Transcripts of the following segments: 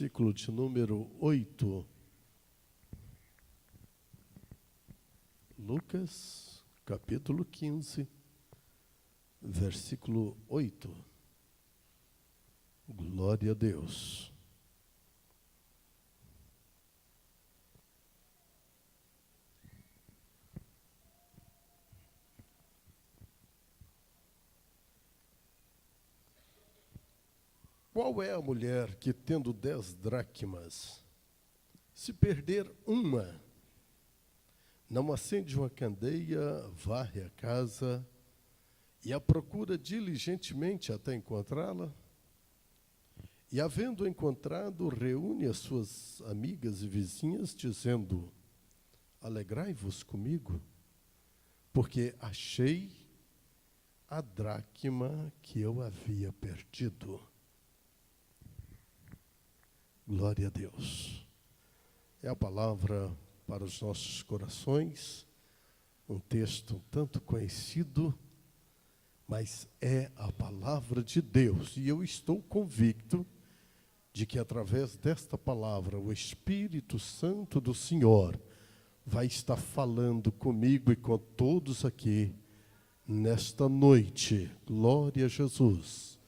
versículo de número 8. Lucas, capítulo 15, versículo 8. Glória a Deus. Qual é a mulher que, tendo 10 dracmas, se perder uma, não acende uma candeia, varre a casa e a procura diligentemente até encontrá-la? E, havendo encontrado, reúne as suas amigas e vizinhas, dizendo: alegrai-vos comigo, porque achei a dracma que eu havia perdido. Glória a Deus. É a palavra para os nossos corações, um texto tanto conhecido, mas é a palavra de Deus. E eu estou convicto de que através desta palavra, o Espírito Santo do Senhor vai estar falando comigo e com todos aqui nesta noite. Glória a Jesus.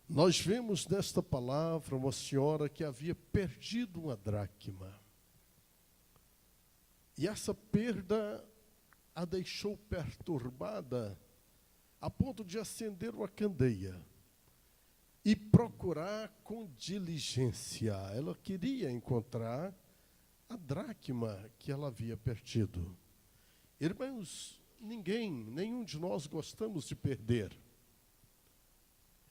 Nós vemos nesta palavra uma senhora que havia perdido uma dracma. E essa perda a deixou perturbada a ponto de acender uma candeia e procurar com diligência. Ela queria encontrar a dracma que ela havia perdido. Irmãos, nenhum de nós gostamos de perder.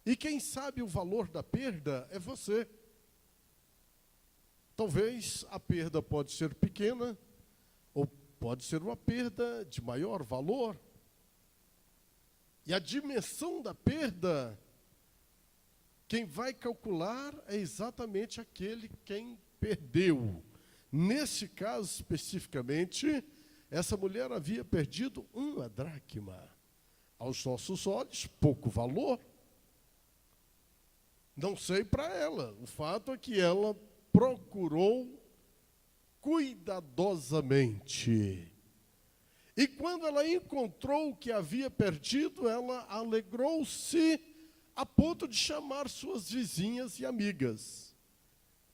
E quem sabe o valor da perda é você. Talvez a perda pode ser pequena, ou pode ser uma perda de maior valor. E a dimensão da perda, quem vai calcular é exatamente aquele quem perdeu. Nesse caso especificamente, essa mulher havia perdido uma dracma. Aos nossos olhos, pouco valor. Não sei para ela. O fato é que ela procurou cuidadosamente. E quando ela encontrou o que havia perdido, ela alegrou-se a ponto de chamar suas vizinhas e amigas.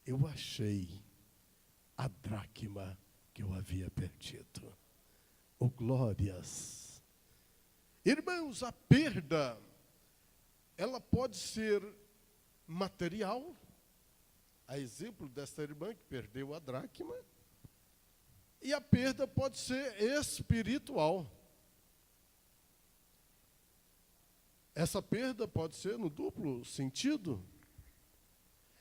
Eu achei a dracma que eu havia perdido. Oh, glórias! Irmãos, a perda, ela pode ser material, a exemplo desta irmã que perdeu a dracma, e a perda pode ser espiritual. Essa perda pode ser no duplo sentido.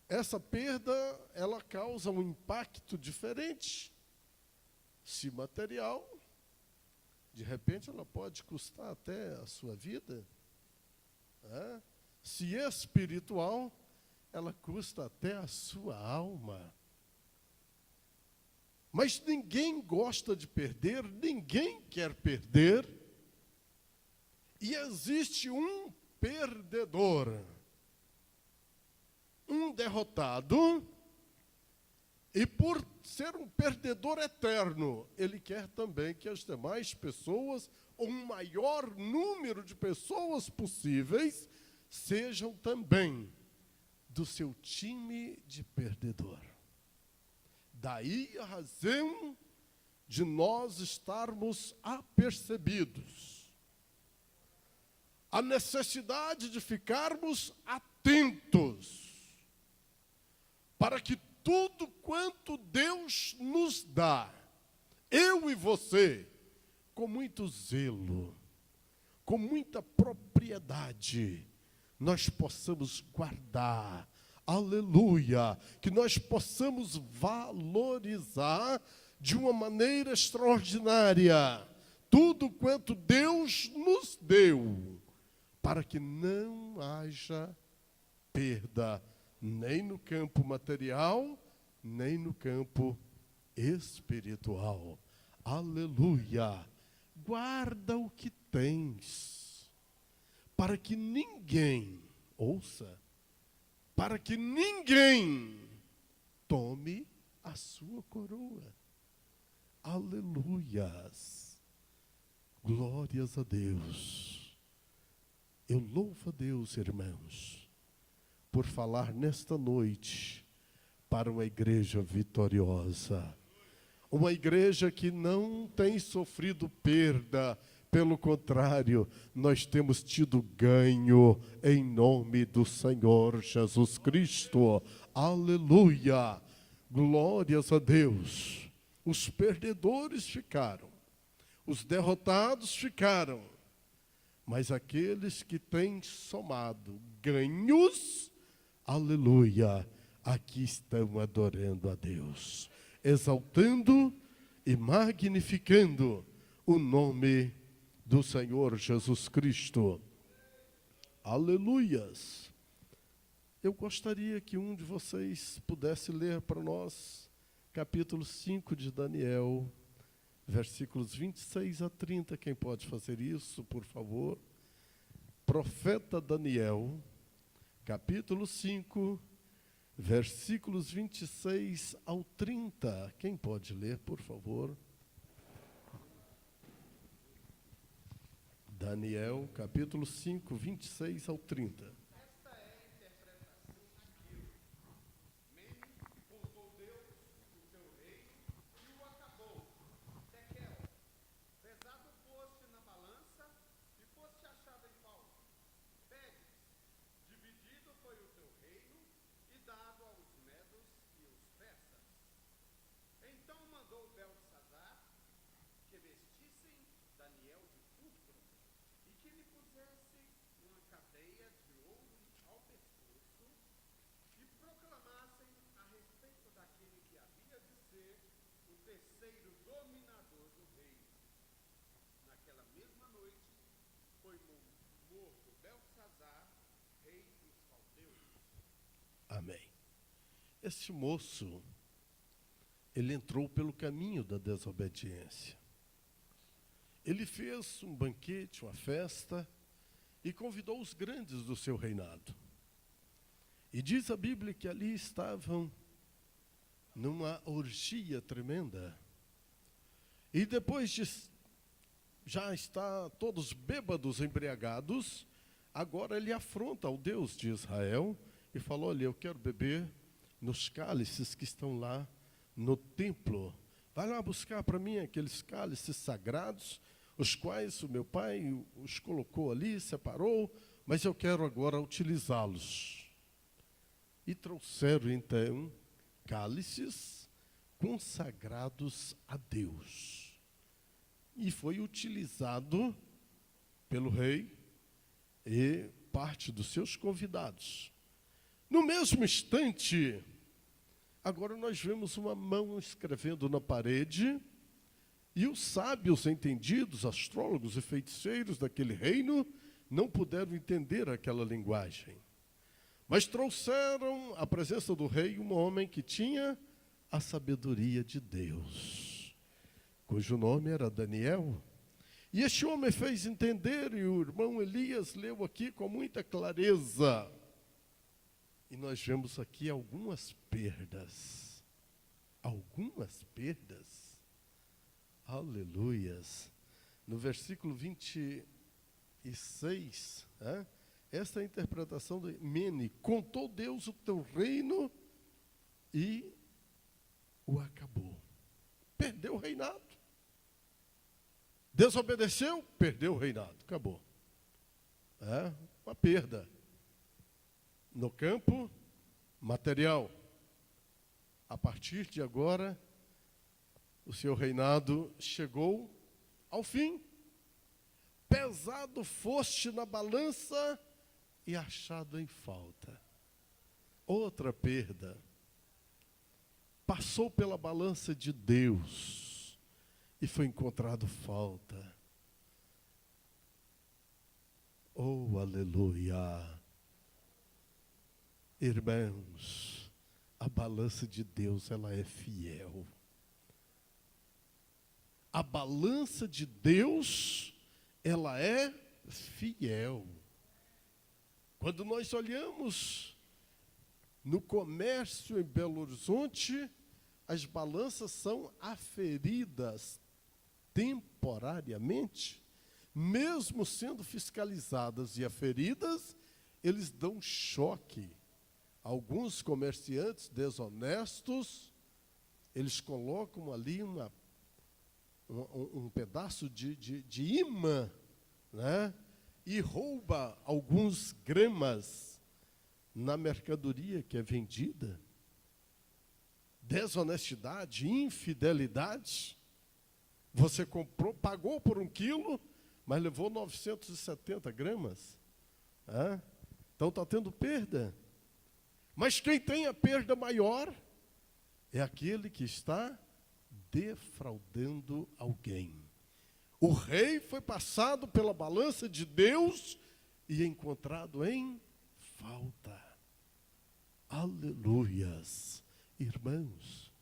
Essa perda, ela causa um impacto diferente. Se material, de repente ela pode custar até a sua vida. Se espiritual, ela custa até a sua alma. Mas ninguém gosta de perder, ninguém quer perder. E existe um perdedor, um derrotado, e por ser um perdedor eterno, ele quer também que as demais pessoas, ou um maior número de pessoas possíveis, sejam também do seu time de perdedor. Daí a razão de nós estarmos apercebidos. A necessidade de ficarmos atentos para que tudo quanto Deus nos dá, eu e você, com muito zelo, com muita propriedade, nós possamos guardar, aleluia, que nós possamos valorizar de uma maneira extraordinária tudo quanto Deus nos deu, para que não haja perda, nem no campo material, nem no campo espiritual. Aleluia! Guarda o que tens, para que ninguém, ouça, para que ninguém a sua coroa. Aleluias. Glórias a Deus. Eu louvo a Deus, irmãos, por falar nesta noite para uma igreja vitoriosa. Uma igreja que não tem sofrido perda, pelo contrário, nós temos tido ganho em nome do Senhor Jesus Cristo. Aleluia! Glórias a Deus. Os perdedores ficaram, os derrotados ficaram, mas aqueles que têm somado ganhos, aleluia, aqui estão adorando a Deus, exaltando e magnificando o nome do Senhor Jesus Cristo. Aleluias. Eu gostaria que um de vocês pudesse ler para nós capítulo 5 de Daniel, versículos 26 a 30. Quem pode fazer isso, por favor? Profeta Daniel, capítulo 5, versículos 26 ao 30. Quem pode ler, por favor? Daniel, capítulo 5, 26 ao 30. Esta é a interpretação daquilo. Mene contou Deus o teu reino e o acabou. Tekel, pesado foste na balança e foste achado em falta. Pedes, dividido foi o teu reino e dado aos medos e os persas. Então mandou Beltesazar que vestissem Daniel de púrpura e que lhe pusesse uma cadeia de ouro ao pescoço e proclamassem a respeito daquele que havia de ser o terceiro dominador do reino. Naquela mesma noite foi morto Beltesazar, rei dos caldeus. Amém. Este moço, ele entrou pelo caminho da desobediência. Ele fez um banquete, uma festa, e convidou os grandes do seu reinado. E diz a Bíblia que ali estavam numa orgia tremenda. E depois de já estar todos bêbados, embriagados, agora ele afronta ao Deus de Israel e falou: olha, eu quero beber nos cálices que estão lá no templo. Vai lá buscar para mim aqueles cálices sagrados, os quais o meu pai os colocou ali, separou, mas eu quero agora utilizá-los. E trouxeram então cálices consagrados a Deus. E foi utilizado pelo rei e parte dos seus convidados. No mesmo instante, agora nós vemos uma mão escrevendo na parede, e os sábios entendidos, astrólogos e feiticeiros daquele reino, não puderam entender aquela linguagem. Mas trouxeram à presença do rei um homem que tinha a sabedoria de Deus, cujo nome era Daniel. E este homem fez entender, e o irmão Elias leu aqui com muita clareza. E nós vemos aqui algumas perdas. Algumas perdas. Aleluias. No versículo 26, esta é a interpretação de Mene. Contou Deus o teu reino e o acabou. Perdeu o reinado. Desobedeceu, perdeu o reinado. Acabou. É uma perda. No campo material. A partir de agora, o seu reinado chegou ao fim. Pesado foste na balança e achado em falta. Outra perda. Passou pela balança de Deus e foi encontrado falta. Oh, aleluia! Irmãos, a balança de Deus, ela é fiel. A balança de Deus, ela é fiel. Quando nós olhamos no comércio em Belo Horizonte, as balanças são aferidas temporariamente, mesmo sendo fiscalizadas e aferidas, eles dão choque. Alguns comerciantes desonestos, eles colocam ali um pedaço de imã, né? E rouba alguns gramas na mercadoria que é vendida. Desonestidade, infidelidade. Você comprou, pagou por 1 quilo, mas levou 970 gramas. Né? Então está tendo perda. Mas quem tem a perda maior é aquele que está defraudando alguém. O rei foi passado pela balança de Deus e encontrado em falta. Aleluias. Irmãos,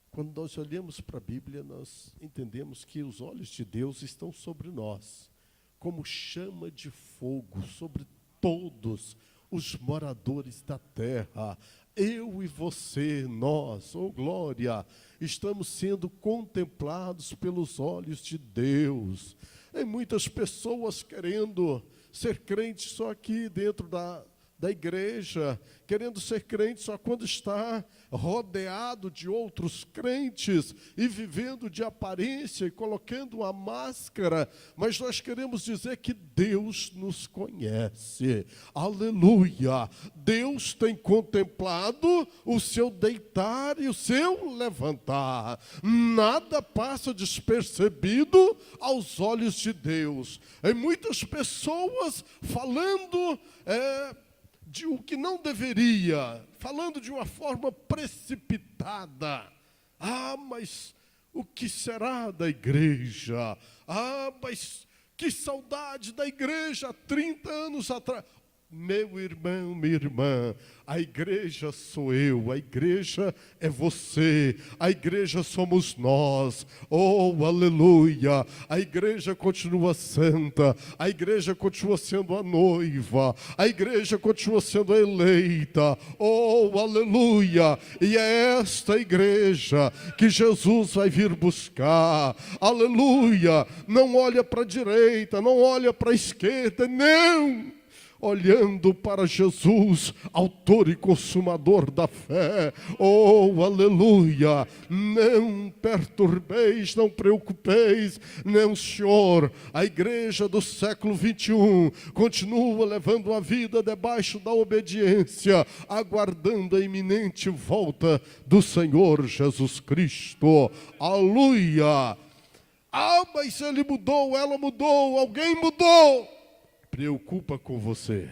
quando nós olhamos para a Bíblia, nós entendemos que os olhos de Deus estão sobre nós, como chama de fogo sobre todos os moradores da terra. Eu e você, nós, oh glória, estamos sendo contemplados pelos olhos de Deus. Tem muitas pessoas querendo ser crentes só aqui dentro da igreja, querendo ser crente só quando está rodeado de outros crentes e vivendo de aparência e colocando uma máscara, mas nós queremos dizer que Deus nos conhece. Aleluia! Deus tem contemplado o seu deitar e o seu levantar. Nada passa despercebido aos olhos de Deus. Tem muitas pessoas falando de o que não deveria, falando de uma forma precipitada. Ah, mas o que será da igreja? Ah, mas que saudade da igreja há 30 anos atrás. Meu irmão, minha irmã, a igreja sou eu, a igreja é você, a igreja somos nós. Oh, aleluia! A igreja continua santa, a igreja continua sendo a noiva, a igreja continua sendo a eleita. Oh, aleluia! E é esta igreja que Jesus vai vir buscar. Aleluia! Não olha para a direita, não olha para a esquerda, não! Olhando para Jesus, autor e consumador da fé. Oh, aleluia! Não perturbeis, não preocupeis, não, Senhor. A igreja do século 21 continua levando a vida debaixo da obediência, aguardando a iminente volta do Senhor Jesus Cristo. Aleluia! Ah, mas ele mudou, ela mudou, alguém mudou. Preocupa com você,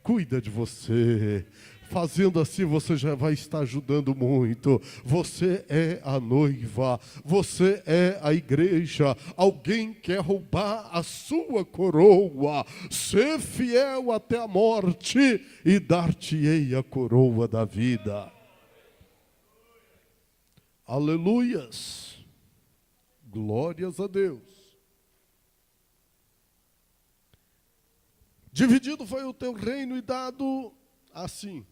cuida de você. Fazendo assim você já vai estar ajudando muito. Você é a noiva, você é a igreja. Alguém quer roubar a sua coroa. Ser fiel até a morte e dar-te-ei a coroa da vida. Aleluias, glórias a Deus. Dividido foi o teu reino e dado assim.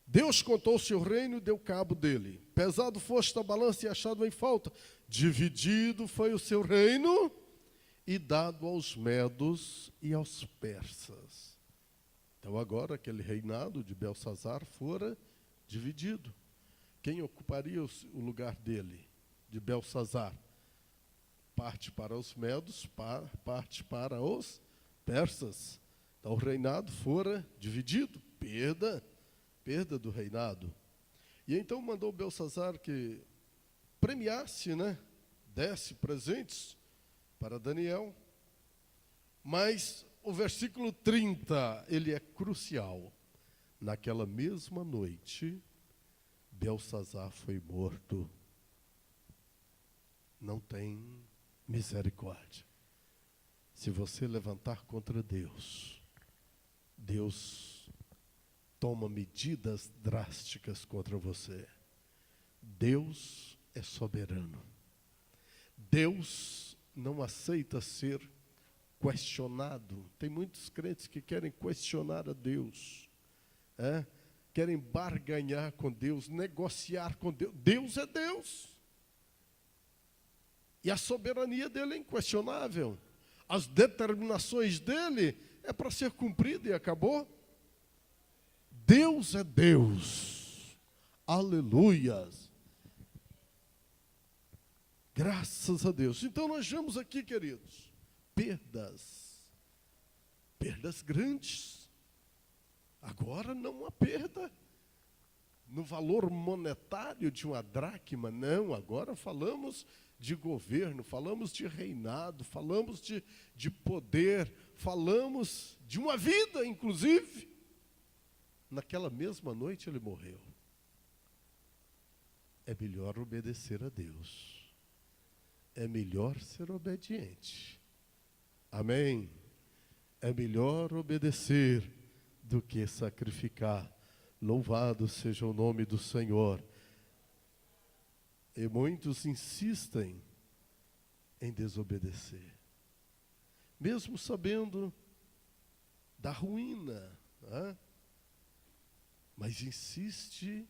Deus contou o seu reino e deu cabo dele. Pesado foste a balança e achado em falta. Dividido foi o seu reino e dado aos medos e aos persas. Então agora aquele reinado de Belsazar fora dividido. Quem ocuparia o lugar dele, de Belsazar? Parte para os medos, parte para os persas. Então o reinado fora dividido, perda do reinado. E então mandou Belsazar que premiasse, desse presentes para Daniel. Mas o versículo 30, ele é crucial. Naquela mesma noite, Belsazar foi morto. Não tem misericórdia. Se você levantar contra Deus, Deus toma medidas drásticas contra você. Deus é soberano. Deus não aceita ser questionado. Tem muitos crentes que querem questionar a Deus. querem barganhar com Deus, negociar com Deus. Deus é Deus. E a soberania dele é inquestionável. As determinações dele é para ser cumprida e acabou. Deus é Deus. Aleluias. Graças a Deus. Então nós vemos aqui, queridos, perdas grandes. Agora não uma perda no valor monetário de uma dracma, não. Agora falamos de governo, falamos de reinado, falamos de poder, falamos de uma vida, inclusive. Naquela mesma noite ele morreu. É melhor obedecer a Deus. É melhor ser obediente. Amém? É melhor obedecer do que sacrificar. Louvado seja o nome do Senhor. E muitos insistem em desobedecer, mesmo sabendo da ruína, né? Mas insiste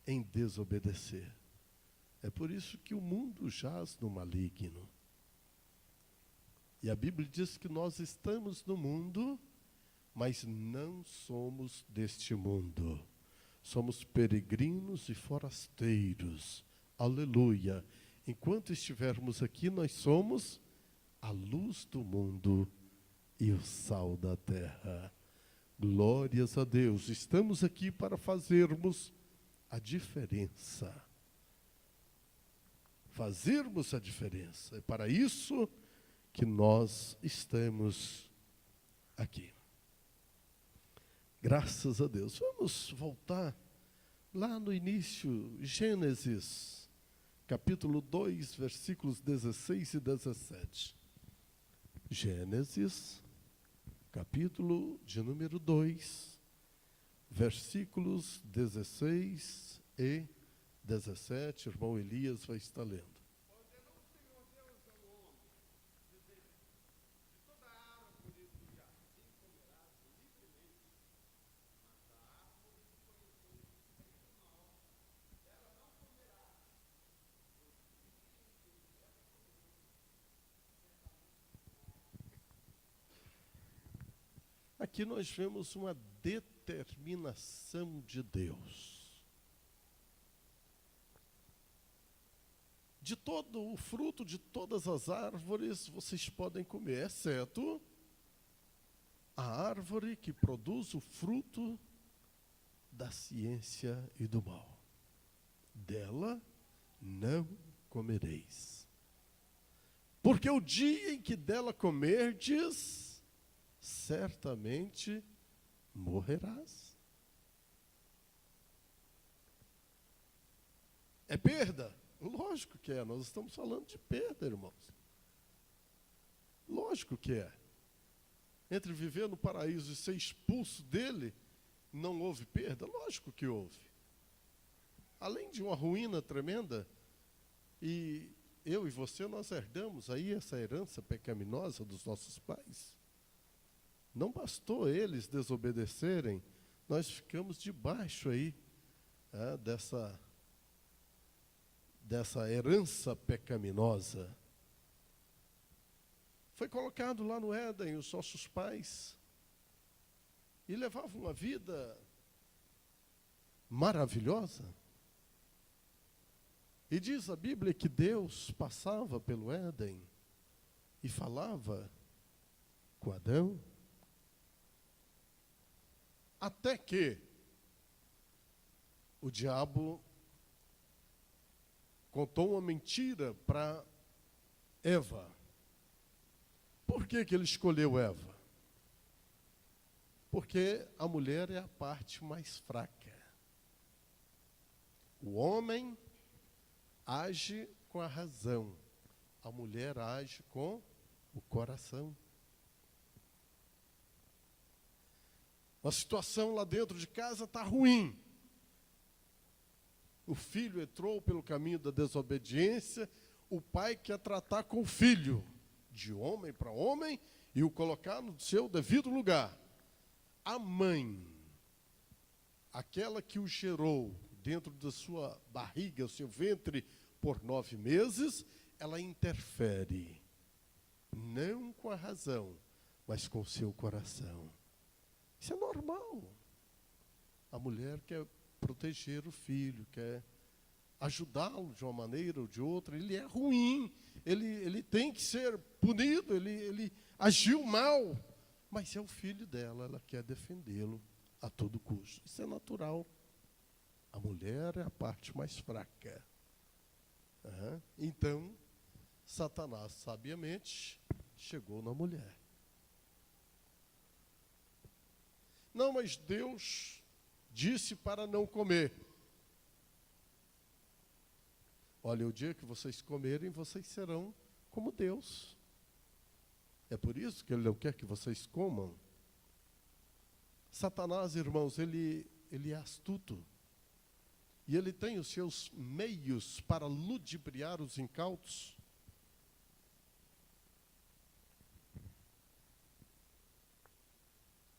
em desobedecer. É por isso que o mundo jaz no maligno. E a Bíblia diz que nós estamos no mundo, mas não somos deste mundo. Somos peregrinos e forasteiros. Aleluia. Enquanto estivermos aqui, nós somos a luz do mundo e o sal da terra. Glórias a Deus. Estamos aqui para fazermos a diferença. Fazermos a diferença. É para isso que nós estamos aqui. Graças a Deus. Vamos voltar lá no início, Gênesis, capítulo 2, versículos 16 e 17. Gênesis, capítulo de número 2, versículos 16 e 17. O irmão Elias vai estar lendo. Ordenou o Senhor Deus ao homem, dizendo: de toda a árvore do jardim comerás livremente, mas da árvore do conhecimento do bem e do mal, dela não comerás, pois o dia em que dela Aqui nós vemos uma determinação de Deus. De todo o fruto de todas as árvores vocês podem comer, exceto a árvore que produz o fruto da ciência e do mal. Dela não comereis. Porque o dia em que dela comerdes, certamente morrerás. É perda? Lógico que é. Nós estamos falando de perda, irmãos. Lógico que é. Entre viver no paraíso e ser expulso dele, não houve perda? Lógico que houve. Além de uma ruína tremenda, e eu e você, nós herdamos aí essa herança pecaminosa dos nossos pais. Não bastou eles desobedecerem, nós ficamos debaixo aí dessa herança pecaminosa. Foi colocado lá no Éden os nossos pais e levavam uma vida maravilhosa. E diz a Bíblia que Deus passava pelo Éden e falava com Adão, até que o diabo contou uma mentira para Eva. Por que ele escolheu Eva? Porque a mulher é a parte mais fraca. O homem age com a razão, a mulher age com o coração. A situação lá dentro de casa está ruim. O filho entrou pelo caminho da desobediência, o pai quer tratar com o filho, de homem para homem, e o colocar no seu devido lugar. A mãe aquela que o gerou dentro da sua barriga, o seu ventre, por 9 meses, ela interfere, não com a razão, mas com o seu coração. Isso é normal. A mulher quer proteger o filho, quer ajudá-lo de uma maneira ou de outra. Ele é ruim, ele tem que ser punido, ele agiu mal, mas é o filho dela, ela quer defendê-lo a todo custo. Isso é natural. A mulher é a parte mais fraca. Então, Satanás, sabiamente, chegou na mulher. Não, mas Deus disse para não comer. Olha, o dia que vocês comerem, vocês serão como Deus. É por isso que Ele não quer que vocês comam. Satanás, irmãos, ele é astuto. E ele tem os seus meios para ludibriar os incautos.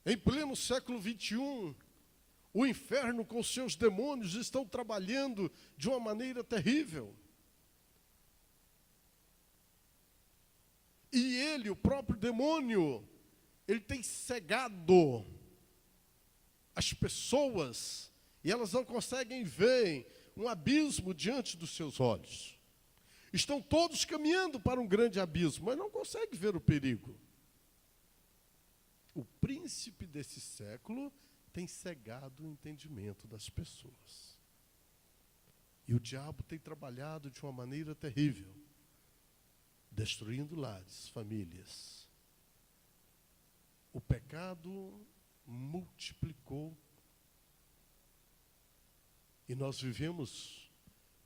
Em pleno século XXI, o inferno com seus demônios estão trabalhando de uma maneira terrível. E ele, o próprio demônio, ele tem cegado as pessoas e elas não conseguem ver um abismo diante dos seus olhos. Estão todos caminhando para um grande abismo, mas não conseguem ver o perigo. O príncipe desse século tem cegado o entendimento das pessoas. E o diabo tem trabalhado de uma maneira terrível, destruindo lares, famílias. O pecado multiplicou. E nós vivemos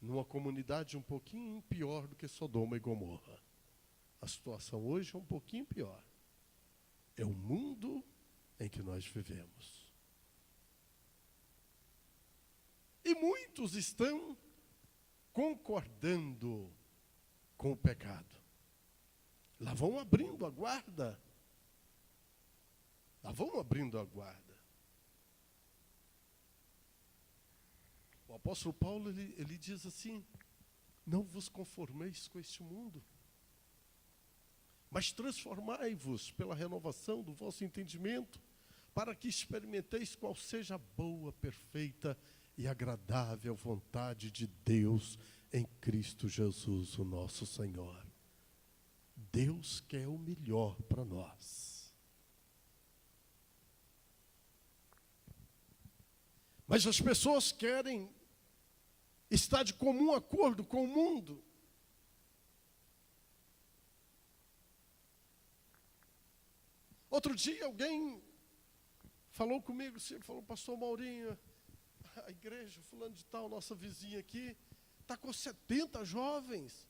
numa comunidade um pouquinho pior do que Sodoma e Gomorra. A situação hoje é um pouquinho pior. É o mundo em que nós vivemos. E muitos estão concordando com o pecado. Lá vão abrindo a guarda. Lá vão abrindo a guarda. O apóstolo Paulo, ele diz assim: não vos conformeis com este mundo, mas transformai-vos pela renovação do vosso entendimento, para que experimenteis qual seja a boa, perfeita e agradável vontade de Deus em Cristo Jesus, o nosso Senhor. Deus quer o melhor para nós. Mas as pessoas querem estar de comum acordo com o mundo. Outro dia alguém falou comigo, falou: pastor Maurinho, a igreja fulano de tal, nossa vizinha aqui, está com 70 jovens,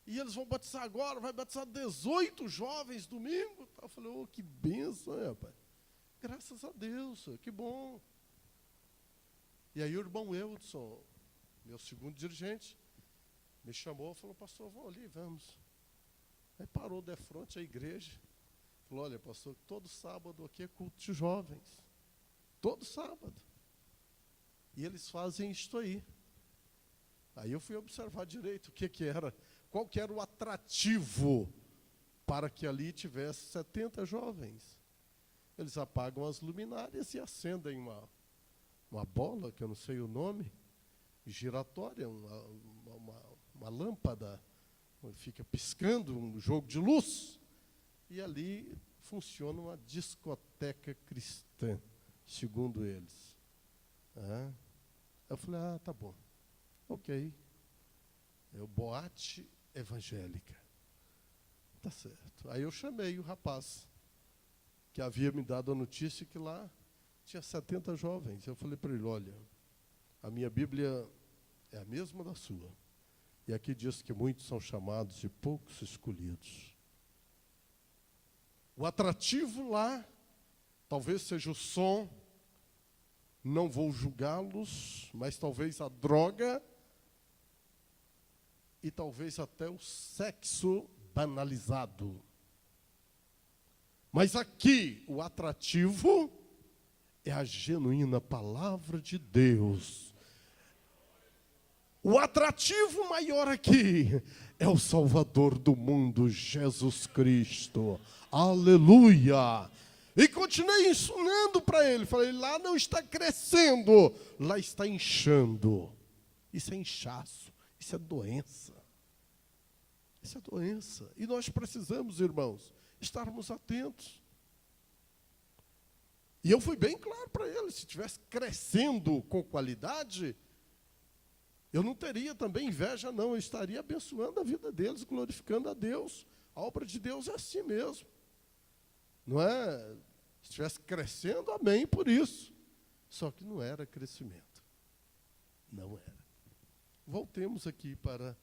e eles vão batizar agora, vai batizar 18 jovens domingo. Eu falei: oh, que bênção, rapaz. Graças a Deus, que bom. E aí o irmão Eudson, meu segundo dirigente, me chamou e falou: pastor, vamos ali, vamos. Aí parou de frente à igreja. Falou: olha, pastor, todo sábado aqui é culto de jovens. Todo sábado. E eles fazem isto aí. Aí eu fui observar direito o que era, qual que era o atrativo para que ali tivesse 70 jovens. Eles apagam as luminárias e acendem uma bola, que eu não sei o nome, giratória, uma lâmpada, fica piscando, um jogo de luz. E ali funciona uma discoteca cristã, segundo eles. Eu falei: tá bom, ok. É o boate evangélica. Tá certo. Aí eu chamei o rapaz, que havia me dado a notícia que lá tinha 70 jovens. Eu falei para ele: olha, a minha Bíblia é a mesma da sua. E aqui diz que muitos são chamados e poucos escolhidos. O atrativo lá, talvez seja o som, não vou julgá-los, mas talvez a droga e talvez até o sexo banalizado. Mas aqui, o atrativo é a genuína palavra de Deus. O atrativo maior aqui é o Salvador do mundo, Jesus Cristo. Aleluia! E continuei ensinando para ele. Falei, lá não está crescendo, lá está inchando. Isso é inchaço, isso é doença. Isso é doença. E nós precisamos, irmãos, estarmos atentos. E eu fui bem claro para ele, se estivesse crescendo com qualidade, eu não teria também inveja, não. Eu estaria abençoando a vida deles, glorificando a Deus. A obra de Deus é assim mesmo. Não é? Se estivesse crescendo, amém por isso. Só que não era crescimento. Não era. Voltemos aqui para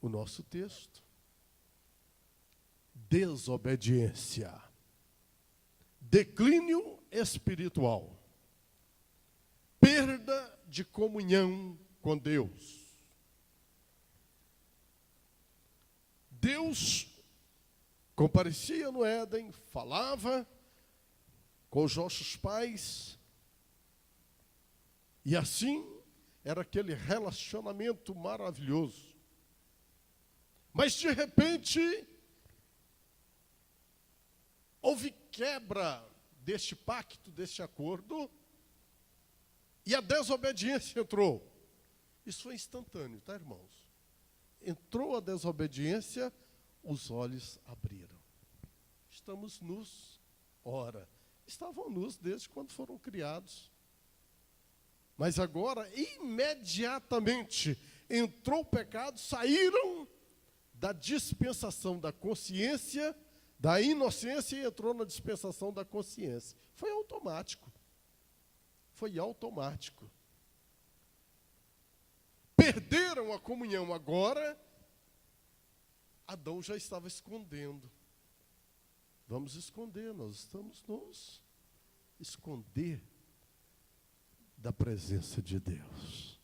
o nosso texto. Desobediência. Declínio espiritual. Perda de comunhão com Deus. Deus comparecia no Éden, falava com os nossos pais, e assim era aquele relacionamento maravilhoso. Mas de repente houve quebra deste pacto, deste acordo, e a desobediência entrou. Isso foi instantâneo, tá, irmãos? Entrou a desobediência, os olhos abriram. Estamos nus, ora, estavam nus desde quando foram criados. Mas agora, imediatamente, entrou o pecado, saíram da dispensação da consciência, da inocência, e entrou na dispensação da consciência. Foi automático. Foi automático. Perderam a comunhão agora, Adão já estava escondendo. Vamos esconder, nós estamos nos esconder da presença de Deus.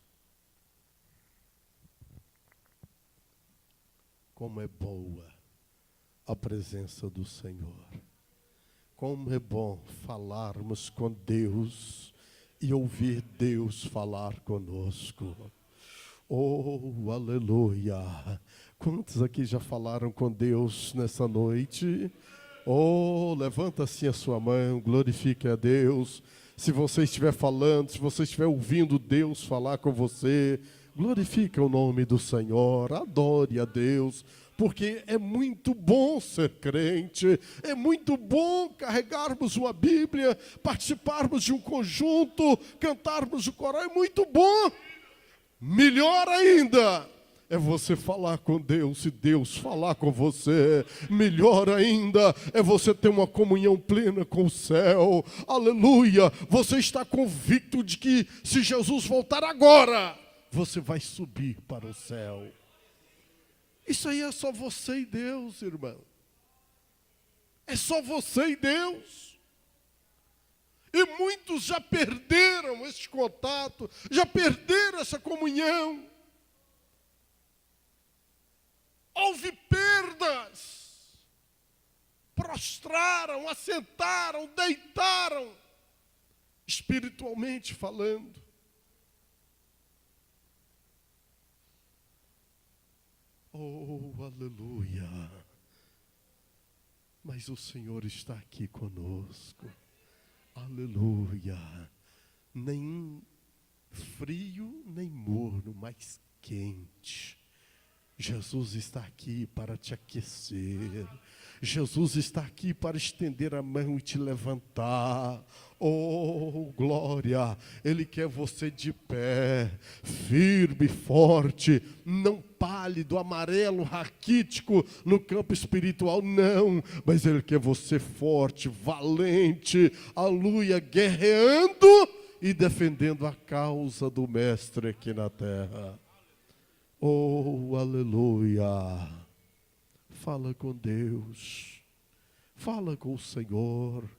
Como é boa a presença do Senhor. Como é bom falarmos com Deus e ouvir Deus falar conosco. Oh, aleluia! Quantos aqui já falaram com Deus nessa noite? Oh, levanta assim a sua mão, glorifique a Deus. Se você estiver falando, se você estiver ouvindo Deus falar com você, glorifique o nome do Senhor, adore a Deus, porque é muito bom ser crente, é muito bom carregarmos uma Bíblia, participarmos de um conjunto, cantarmos o coral, é muito bom. Melhor ainda é você falar com Deus e Deus falar com você. Melhor ainda é você ter uma comunhão plena com o céu. Aleluia! Você está convicto de que se Jesus voltar agora, você vai subir para o céu. Isso aí é só você e Deus, irmão. É só você e Deus. E muitos já perderam esse contato, já perderam essa comunhão. Houve perdas. Prostraram, assentaram, deitaram, espiritualmente falando. Oh, aleluia! Mas o Senhor está aqui conosco. Aleluia! Nem frio, nem morno, mas quente. Jesus está aqui para te aquecer. Jesus está aqui para estender a mão e te levantar. Oh, glória! Ele quer você de pé, firme, forte, não pálido, amarelo, raquítico no campo espiritual, não. Mas Ele quer você forte, valente, aleluia, guerreando e defendendo a causa do Mestre aqui na terra. Oh, aleluia! Fala com Deus, fala com o Senhor.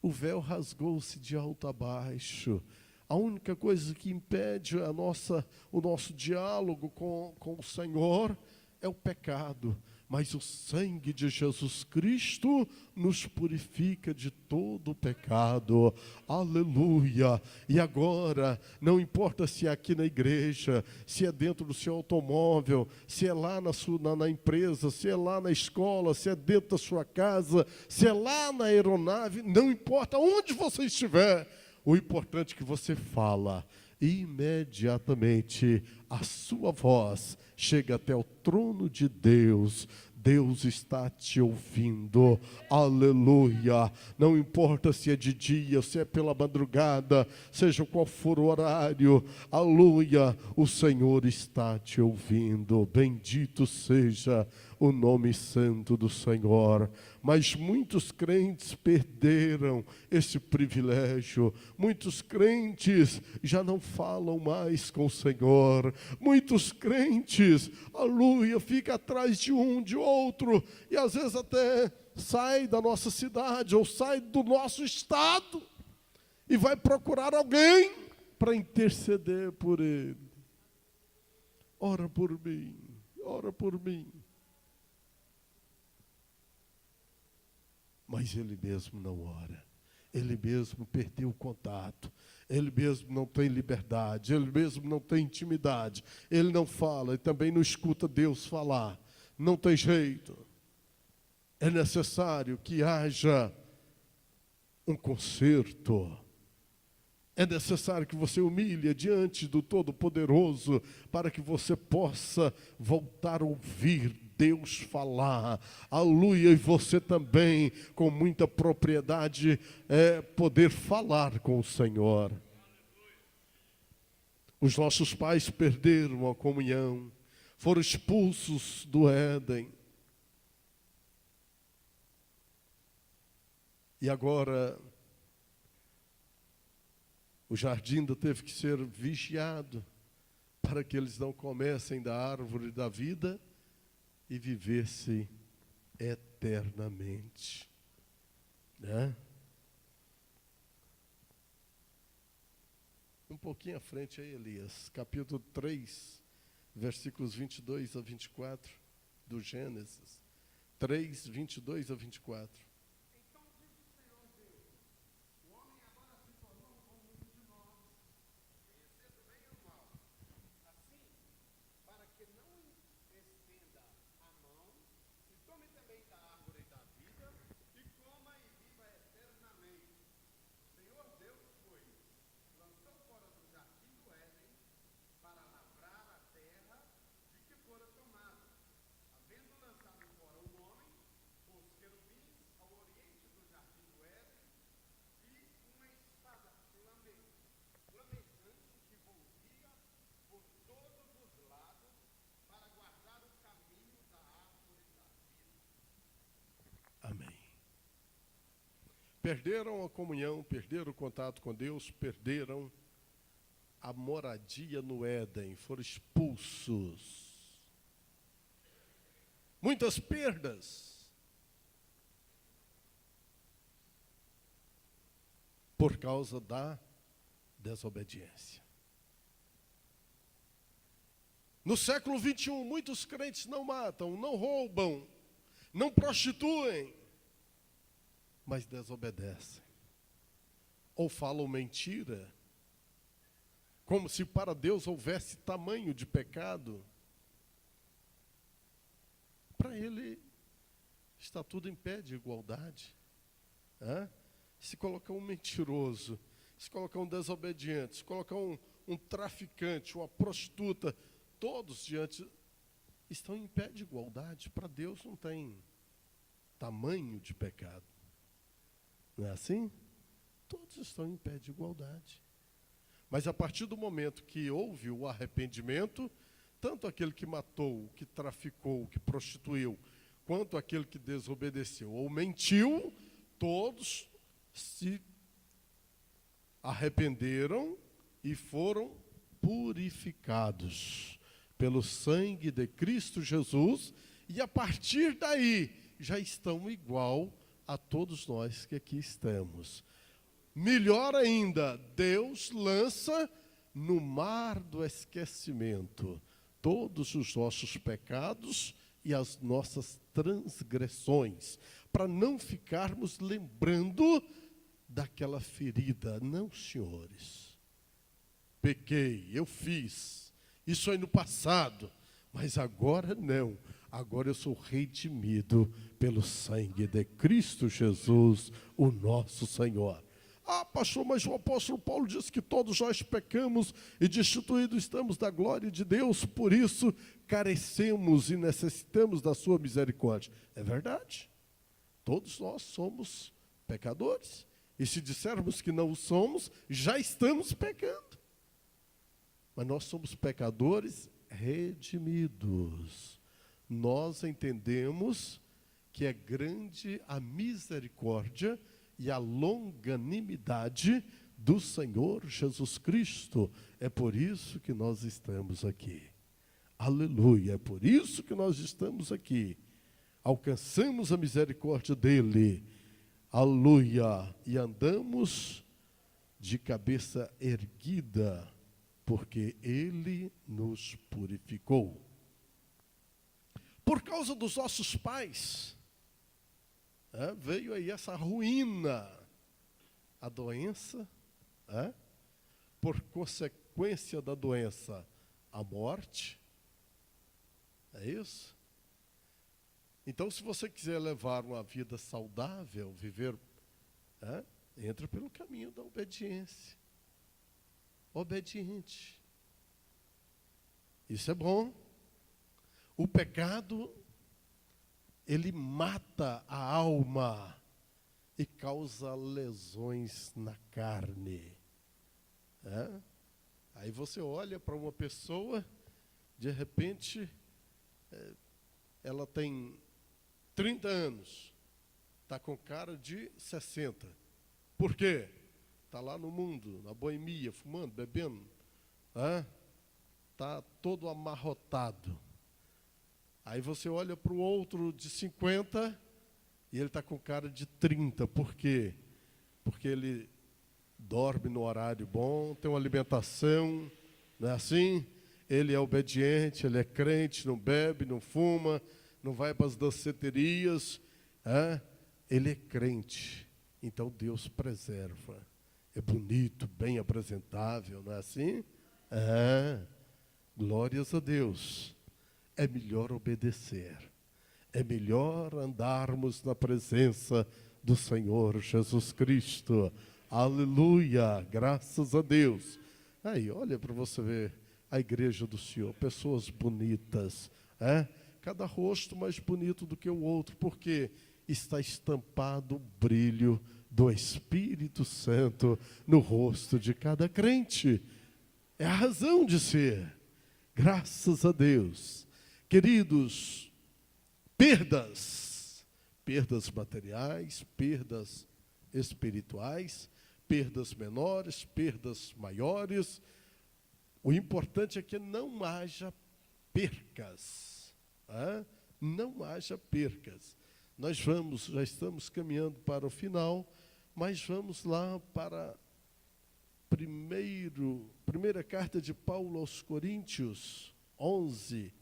O véu rasgou-se de alto a baixo. A única coisa que impede o nosso diálogo com o Senhor é o pecado. mas o sangue de Jesus Cristo nos purifica de todo o pecado. Aleluia! E agora, não importa se é aqui na igreja, se é dentro do seu automóvel, se é lá na empresa, se é lá na escola, se é dentro da sua casa, se é lá na aeronave, não importa onde você estiver, o importante é que você fala. Imediatamente a sua voz chega até o trono de Deus. Deus está te ouvindo, aleluia. Não importa se é de dia, se é pela madrugada, seja qual for o horário, aleluia, o Senhor está te ouvindo. Bendito seja o nome santo do Senhor. Mas muitos crentes perderam esse privilégio. Muitos crentes já não falam mais com o Senhor. Muitos crentes, aleluia, ficam atrás de um, de outro, e às vezes até sai da nossa cidade ou sai do nosso estado e vai procurar alguém para interceder por ele. Ora por mim, ora por mim. Mas ele mesmo não ora, ele mesmo perdeu o contato, ele mesmo não tem liberdade, ele mesmo não tem intimidade, ele não fala e também não escuta Deus falar. Não tem jeito, é necessário que haja um conserto, é necessário que você humilhe diante do Todo-Poderoso para que você possa voltar a ouvir Deus falar, aleluia, e você também, com muita propriedade, poder falar com o Senhor. Os nossos pais perderam a comunhão, foram expulsos do Éden. E agora, o jardim ainda teve que ser vigiado, para que eles não comessem da árvore da vida, e vivesse eternamente, né? Um pouquinho à frente aí, Elias, capítulo 3, versículos 22 a 24 do Gênesis. 3, 22 a 24. Então disse o Senhor Deus: o homem agora se tornou como um de nós, conhecendo o bem e o mal. Assim, para que não estenda a mão e tome também da árvore da vida e coma e viva eternamente. O Senhor Deus foi, lançou fora do jardim do Éden para lavrar a terra de que fora tomado. Havendo lançado fora o homem, os querubins ao oriente do jardim do Éden e uma espada flamejante que volvia por todos os lados para guardar o caminho da árvore da vida. Amém. Perderam a comunhão, perderam o contato com Deus, perderam a moradia no Éden, foram expulsos. Muitas perdas por causa da desobediência. No século 21, muitos crentes não matam, não roubam, não prostituem, mas desobedecem. Ou falam mentira, como se para Deus houvesse tamanho de pecado. Para ele está tudo em pé de igualdade. Se colocar um mentiroso, se colocar um desobediente, se colocar um traficante, uma prostituta, todos estão em pé de igualdade. Para Deus não tem tamanho de pecado. Não é assim? Todos estão em pé de igualdade. Mas a partir do momento que houve o arrependimento, tanto aquele que matou, que traficou, que prostituiu, quanto aquele que desobedeceu ou mentiu, todos se arrependeram e foram purificados pelo sangue de Cristo Jesus, e a partir daí já estão igual a todos nós que aqui estamos. Melhor ainda, Deus lança no mar do esquecimento todos os nossos pecados e as nossas transgressões, para não ficarmos lembrando daquela ferida. Não, senhores. Pequei, eu fiz. Isso aí no passado. Mas agora não. Agora eu sou redimido pelo sangue de Cristo Jesus, o nosso Senhor. Ah, pastor, mas o apóstolo Paulo diz que todos nós pecamos e destituídos estamos da glória de Deus, por isso carecemos e necessitamos da sua misericórdia. É verdade. Todos nós somos pecadores. E se dissermos que não o somos, já estamos pecando. Mas nós somos pecadores redimidos. Nós entendemos que é grande a misericórdia e a longanimidade do Senhor Jesus Cristo. É por isso que nós estamos aqui. Aleluia, é por isso que nós estamos aqui. Alcançamos a misericórdia dele. Aleluia. E andamos de cabeça erguida, porque ele nos purificou. Por causa dos nossos pais, veio aí essa ruína, a doença, por consequência da doença, a morte. É isso? Então, se você quiser levar uma vida saudável, viver, entra pelo caminho da obediência. Obediente. Isso é bom. O pecado, ele mata a alma e causa lesões na carne. Aí você olha para uma pessoa, de repente, ela tem 30 anos, está com cara de 60. Por quê? Está lá no mundo, na boemia, fumando, bebendo. Está todo amarrotado. Aí você olha para o outro de 50 e ele está com cara de 30. Por quê? Porque ele dorme no horário bom, tem uma alimentação, não é assim? Ele é obediente, ele é crente, não bebe, não fuma, não vai para as danceterias. Ele é crente. Então Deus preserva. É bonito, bem apresentável, não é assim? Glórias a Deus. É melhor obedecer. É melhor andarmos na presença do Senhor Jesus Cristo. Aleluia, graças a Deus. Aí, olha para você ver a igreja do Senhor, pessoas bonitas, cada rosto mais bonito do que o outro, porque está estampado o brilho do Espírito Santo no rosto de cada crente. É a razão de ser. Graças a Deus. Queridos, perdas materiais, perdas espirituais, perdas menores, perdas maiores. O importante é que não haja percas. Não haja percas. Nós já estamos caminhando para o final, mas vamos lá para primeira carta de Paulo aos Coríntios, 11.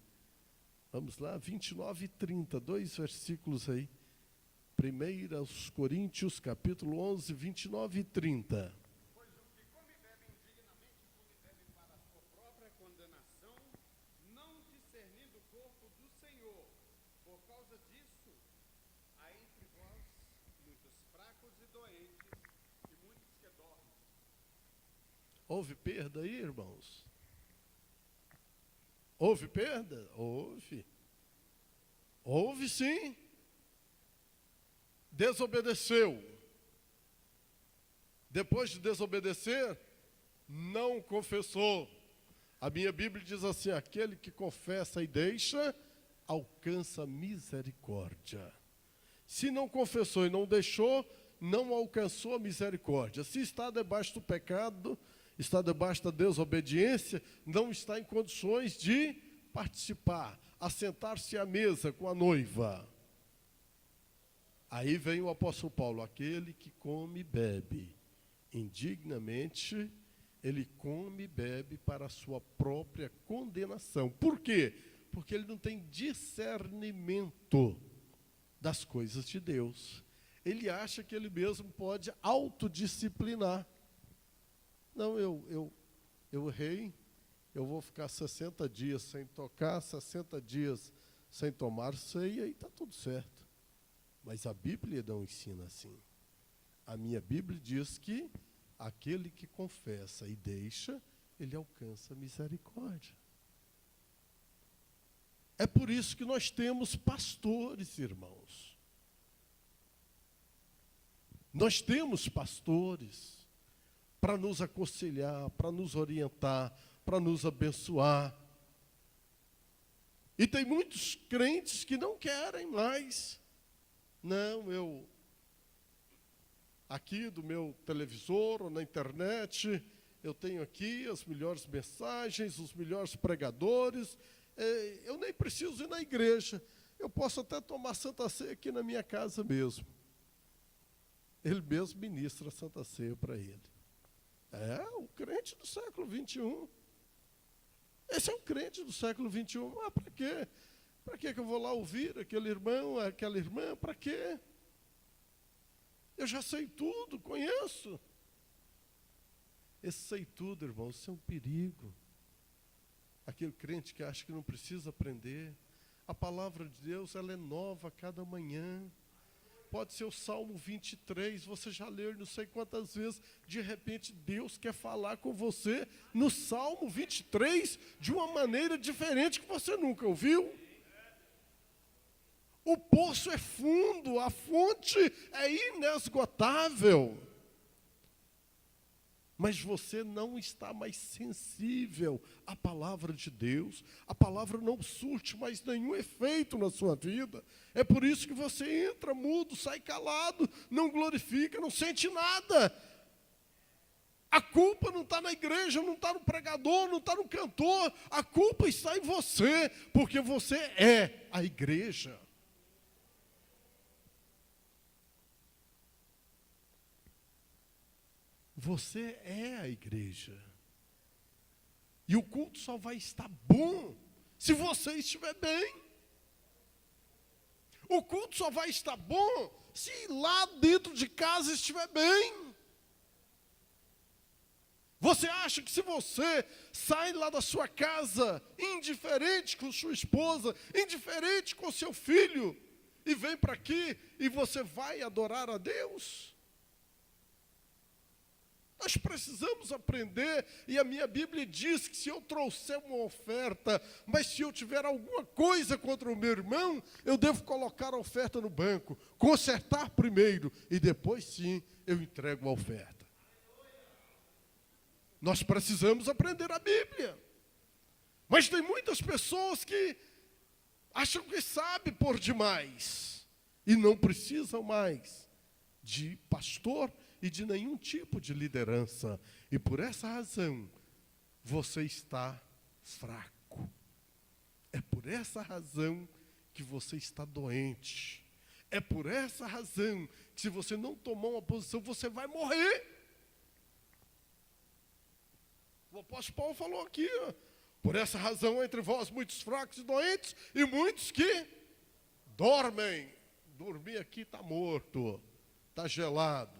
Vamos lá, 29 e 30, 2 versículos aí. 1 aos Coríntios, capítulo 11, 29 e 30. Pois o que come e bebe indignamente, come e bebe para a sua própria condenação, não discernindo o corpo do Senhor. Por causa disso, há entre vós muitos fracos e doentes, e muitos que dormem. Houve perda aí, irmãos? Houve perda? Houve. Houve sim. Desobedeceu. Depois de desobedecer, não confessou. A minha Bíblia diz assim: aquele que confessa e deixa, alcança misericórdia. Se não confessou e não deixou, não alcançou a misericórdia. Se está debaixo do pecado, está debaixo da desobediência, não está em condições de participar, assentar-se à mesa com a noiva. Aí vem o apóstolo Paulo: aquele que come e bebe indignamente, ele come e bebe para a sua própria condenação. Por quê? Porque ele não tem discernimento das coisas de Deus. Ele acha que ele mesmo pode autodisciplinar. Não, eu errei, eu vou ficar 60 dias sem tocar, 60 dias sem tomar ceia e está tudo certo. Mas a Bíblia não ensina assim. A minha Bíblia diz que aquele que confessa e deixa, ele alcança misericórdia. É por isso que nós temos pastores, irmãos. Nós temos pastores para nos aconselhar, para nos orientar, para nos abençoar. E tem muitos crentes que não querem mais. Não, eu aqui do meu televisor ou na internet, eu tenho aqui as melhores mensagens, os melhores pregadores. Eu nem preciso ir na igreja. Eu posso até tomar Santa Ceia aqui na minha casa mesmo. Ele mesmo ministra a Santa Ceia para ele. É o crente do século 21. Esse é o crente do século 21. Ah, para quê? Para que eu vou lá ouvir aquele irmão, aquela irmã? Para quê? Eu já sei tudo, conheço. Esse sei tudo, irmão, isso é um perigo. Aquele crente que acha que não precisa aprender. A palavra de Deus, ela é nova a cada manhã. Pode ser o Salmo 23, você já leu não sei quantas vezes. De repente, Deus quer falar com você no Salmo 23 de uma maneira diferente que você nunca ouviu. O poço é fundo, a fonte é inesgotável. Mas você não está mais sensível à palavra de Deus. A palavra não surte mais nenhum efeito na sua vida. É por isso que você entra mudo, sai calado, não glorifica, não sente nada. A culpa não está na igreja, não está no pregador, não está no cantor. A culpa está em você, porque você é a igreja. Você é a igreja. E o culto só vai estar bom se você estiver bem. O culto só vai estar bom se lá dentro de casa estiver bem. Você acha que se você sai lá da sua casa, indiferente com sua esposa, indiferente com seu filho, e vem para aqui e você vai adorar a Deus? Nós precisamos aprender, e a minha Bíblia diz que se eu trouxer uma oferta, mas se eu tiver alguma coisa contra o meu irmão, eu devo colocar a oferta no banco, consertar primeiro, e depois sim eu entrego a oferta. Nós precisamos aprender a Bíblia. Mas tem muitas pessoas que acham que sabem por demais, e não precisam mais de pastor e de nenhum tipo de liderança. E por essa razão, você está fraco. É por essa razão que você está doente. É por essa razão que se você não tomar uma posição, você vai morrer. O apóstolo Paulo falou aqui, ó, por essa razão entre vós muitos fracos e doentes, e muitos que dormem. Dormir aqui está morto, está gelado.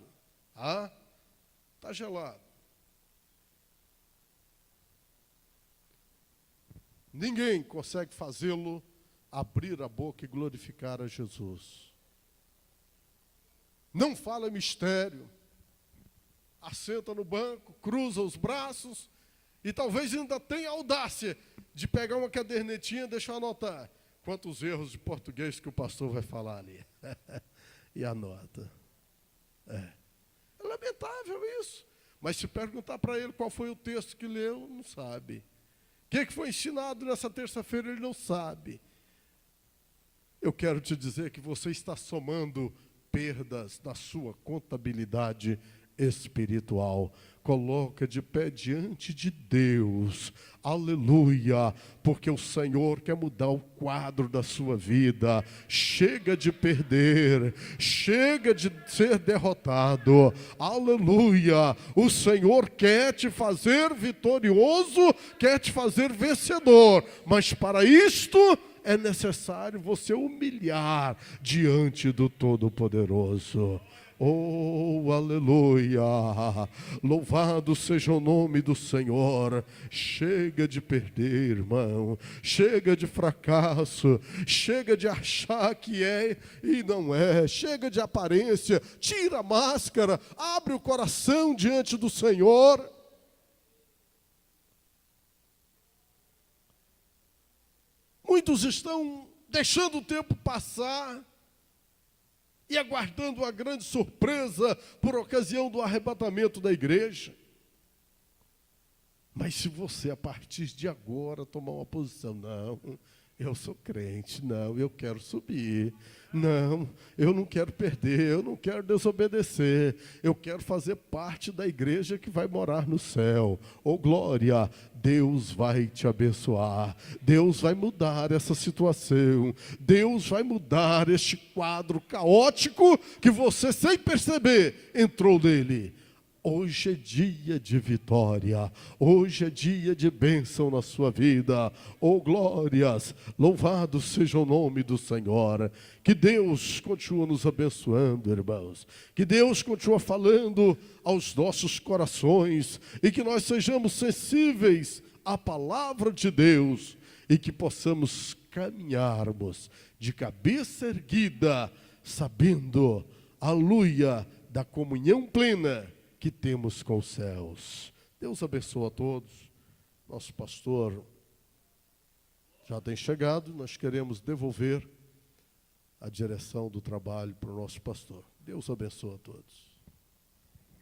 Ah, está gelado. Ninguém consegue fazê-lo abrir a boca e glorificar a Jesus. Não fala mistério. Assenta no banco, cruza os braços e talvez ainda tenha a audácia de pegar uma cadernetinha, deixa eu anotar quantos erros de português que o pastor vai falar ali. E anota. É lamentável isso. Mas se perguntar para ele qual foi o texto que leu, não sabe. O que foi ensinado nessa terça-feira, ele não sabe. Eu quero te dizer que você está somando perdas na sua contabilidade espiritual. coloca de pé diante de Deus, aleluia, porque o Senhor quer mudar o quadro da sua vida. Chega de perder, chega de ser derrotado, aleluia. O Senhor quer te fazer vitorioso, quer te fazer vencedor, mas para isto é necessário você humilhar diante do Todo-Poderoso. Oh, aleluia, louvado seja o nome do Senhor. Chega de perder, irmão, chega de fracasso, chega de achar que é e não é, chega de aparência, tira a máscara, abre o coração diante do Senhor. Muitos estão deixando o tempo passar e aguardando uma grande surpresa por ocasião do arrebatamento da igreja. Mas se você, a partir de agora, tomar uma posição, não, eu sou crente, não, eu quero subir, não, eu não quero perder, eu não quero desobedecer, eu quero fazer parte da igreja que vai morar no céu. Oh, glória! Deus vai te abençoar, Deus vai mudar essa situação, Deus vai mudar este quadro caótico que você, sem perceber, entrou nele. Hoje é dia de vitória, hoje é dia de bênção na sua vida. Oh, glórias, louvado seja o nome do Senhor. Que Deus continue nos abençoando, irmãos. Que Deus continue falando aos nossos corações e que nós sejamos sensíveis à palavra de Deus e que possamos caminharmos de cabeça erguida, sabendo, aleluia, da comunhão plena que temos com os céus. Deus abençoe a todos. Nosso pastor já tem chegado, nós queremos devolver a direção do trabalho para o nosso pastor. Deus abençoe a todos.